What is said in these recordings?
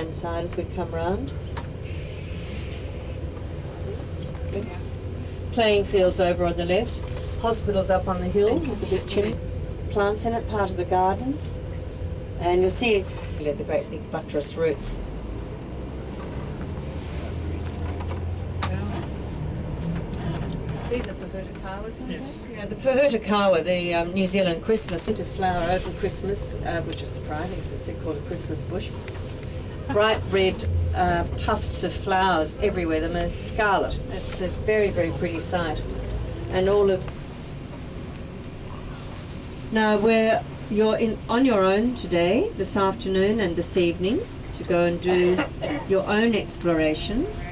Inside as we come round. Good. Playing fields over on the left. Hospitals up on the hill with the big chimney. Plants in it, part of the gardens. And you'll see the great big buttress roots. These are Pahutakawas, aren't Yes. they? Yeah, the Pahutakawa, the New Zealand Christmas, winter flower open Christmas, which is surprising because it's called a Christmas bush. Bright red tufts of flowers everywhere, the most scarlet. It's a very, very pretty sight. And all of... Now you're on your own today, this afternoon and this evening, to go and do your own explorations.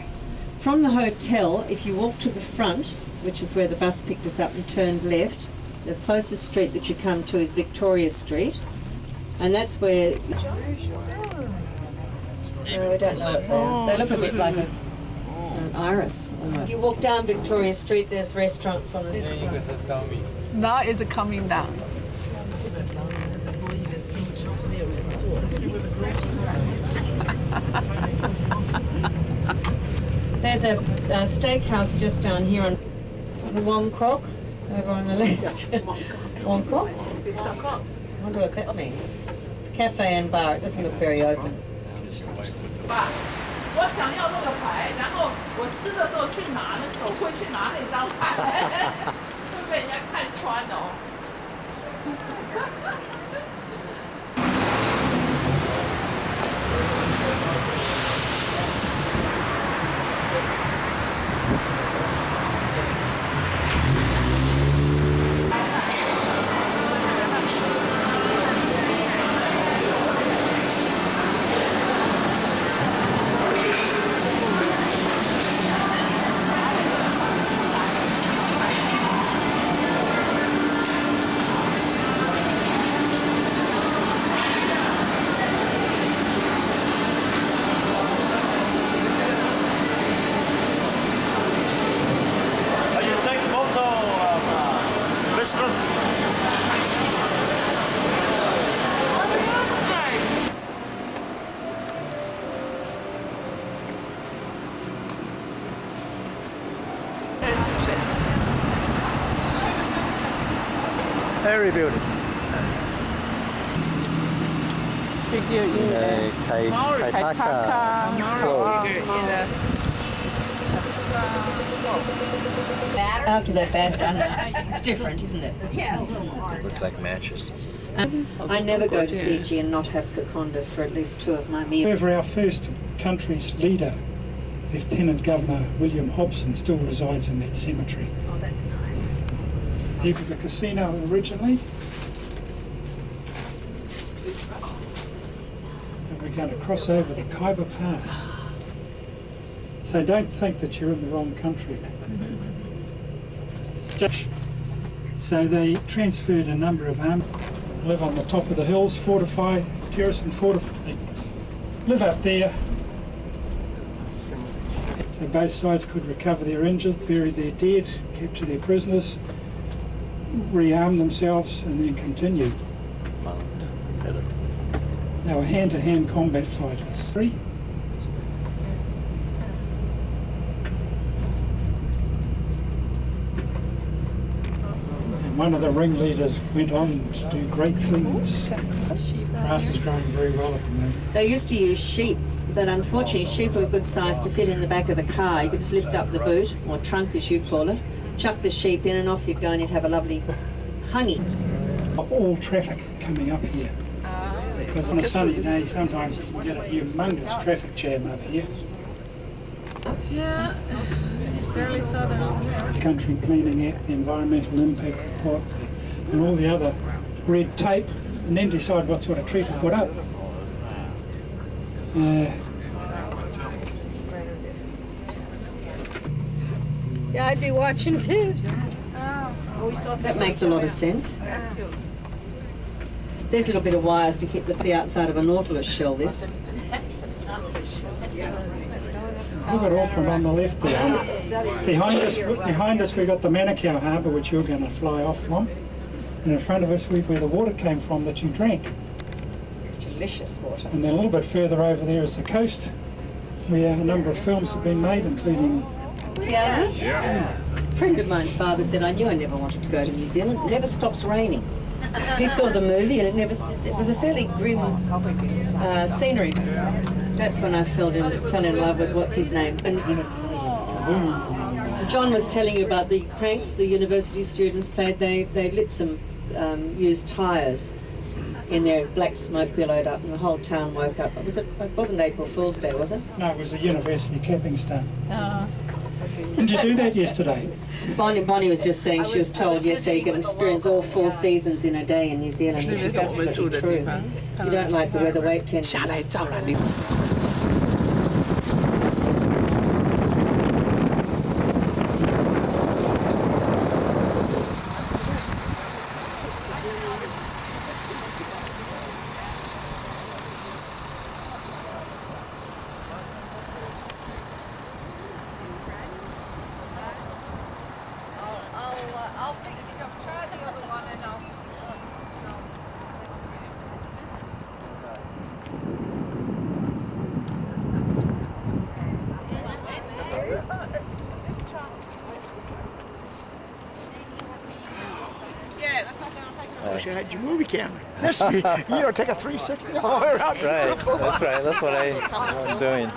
From the hotel, if you walk to the front, which is where the bus picked us up and turned left, the closest street that you come to is Victoria Street, and that's where... No, we don't know if they look a bit like an iris almost. You walk down Victoria Street, there's restaurants on the... Now it's coming down. There's a steakhouse just down here on the Wong Krok, over on the left. Wong Krok? I wonder what that means. Cafe and bar, it doesn't look very open. 我想要那个牌，然后我吃的时候去拿，走过去拿那张牌，会被人家看穿哦。Perry building. Figure in the Kaitaka. After that bad it's different, isn't it? Yeah. Looks like matches. I never go to Fiji and not have kokonda for at least 2 of my meals. However, our first country's leader, Lieutenant Governor William Hobson, still resides in that cemetery. Oh, that's nice. Here for the casino originally. And we're going to cross over the Khyber Pass. So don't think that you're in the wrong country. So they transferred a number of armed, live on the top of the hills, fortify, terrace and fortify. Live up there. So both sides could recover their injured, bury their dead, capture their prisoners, rearm themselves and then continue. They were hand-to-hand combat fighters. And one of the ringleaders went on to do great things. Grass is growing very well at the moment. They used to use sheep, but unfortunately sheep were good size to fit in the back of the car. You could just lift up the boot, or trunk as you call it, chuck the sheep in and off you'd go and you'd have a lovely hungy. All traffic coming up here. Because on a sunny day sometimes you can get a humongous traffic jam up here. Yeah, it's fairly southern. The Country Cleaning Act, the Environmental Impact Report, and all the other red tape, and then decide what sort of tree to put up. Yeah, I'd be watching too. That makes a lot of sense. There's a little bit of wires to keep the outside of a nautilus shell, this. We've got Auckland on the left there. Behind us we've got the Manukau Harbour, which you're going to fly off from. And in front of us, we've where the water came from that you drank. Delicious water. And then a little bit further over there is the coast, where a number of films have been made, including Yes. A friend of mine's father said, I knew I never wanted to go to New Zealand. It never stops raining. He saw the movie and it was a fairly grim scenery. That's when I fell in love with what's his name. And John was telling you about the pranks the university students played. They lit some used tyres in there, black smoke billowed up and the whole town woke up. It wasn't April Fool's Day, was it? no, it was a university camping stunt. Did you do that yesterday? Bonnie was just saying she was told yesterday you can experience all 4 seasons in a day in New Zealand, which is absolutely true. You don't like the weather, wait 10 minutes. I'll fix it up. Try the other one and I'll. I wish I had your movie camera. This would be, you know, take a 360 all the way around. Right, that's right. That's what I'm doing.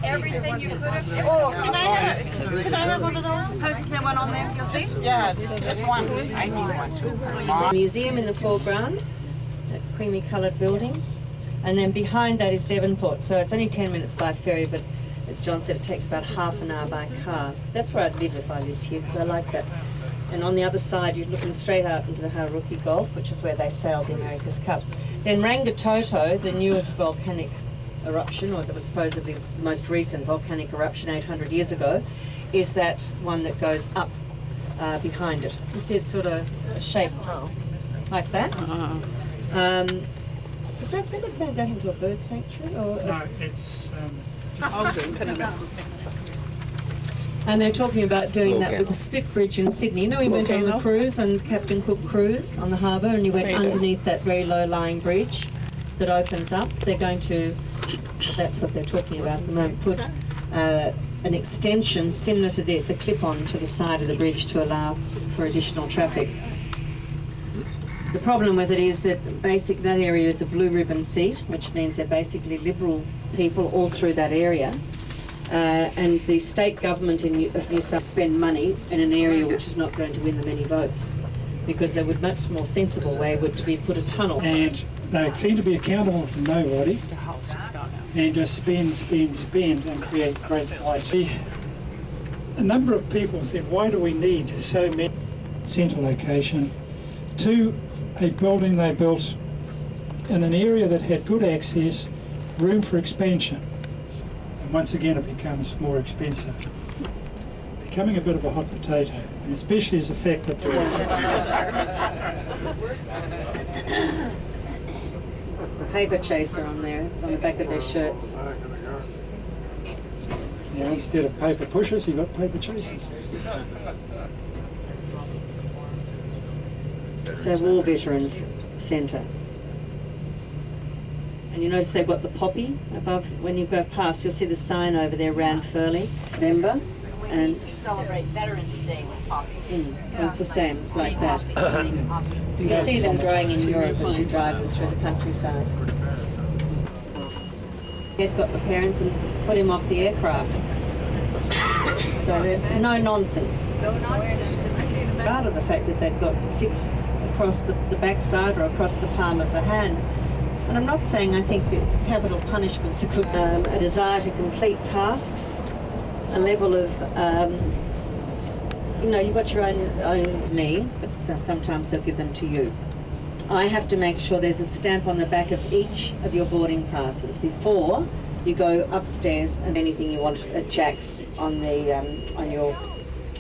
Everything you could have. Oh, can I have one of those? Is there one on there? You'll see? Yeah, just one. I need one. Museum in the foreground, that creamy coloured building, and then behind that is Devonport. So it's only 10 minutes by ferry, but as John said, it takes about half an hour by car. That's where I'd live if I lived here, because I like that. And on the other side, you're looking straight out into the Haruki Gulf, which is where they sailed the America's Cup. Then Rangitoto, the newest volcanic eruption, or the supposedly most recent volcanic eruption 800 years ago, is that one that goes up behind it. You see it's sort of shaped like that. Is that, they made that into a bird sanctuary? Or No, it's and they're talking about doing that with the Spit Bridge in Sydney. You know, we went on the cruise, and Captain Cook cruise on the harbour, and you went underneath that very low-lying bridge that opens up. They're going to, that's what they're talking about at the moment, put an extension similar to this, a clip-on to the side of the bridge to allow for additional traffic. The problem with it is that that area is a blue ribbon seat, which means they're basically Liberal people all through that area. And the state government of New South spend money in an area which is not going to win them any votes, because there would much more sensible way would be put a tunnel. and they seem to be accountable to nobody and just spend and create great lights. A number of people said, why do we need so many centre location to a building they built in an area that had good access, room for expansion? And once again it becomes more expensive. Becoming a bit of a hot potato, and especially as the fact that Paper chaser on there, on the back of their shirts. you know, instead of paper pushers, you've got paper chasers. So War Veterans Centre. And you notice they've got the poppy above. When you go past, you'll see the sign over there, Ranfurly, November. And Celebrate Veterans Day with poppy. it's the same, it's like that. You see them growing in Europe as you drive them through the countryside. They've got the parents and put him off the aircraft. So they're no nonsense. No nonsense. Proud of the fact that they've got 6 across the backside or across the palm of the hand. And I'm not saying I think that capital punishments are good. A desire to complete tasks, a level of, you know, you've got your own me, but sometimes they'll give them to you. I have to make sure there's a stamp on the back of each of your boarding passes before you go upstairs and anything you want at Jack's on the on your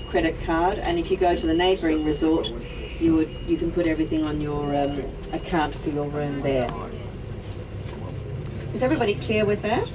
credit card. And if you go to the neighbouring resort, you can put everything on your account for your room there. Is everybody clear with that?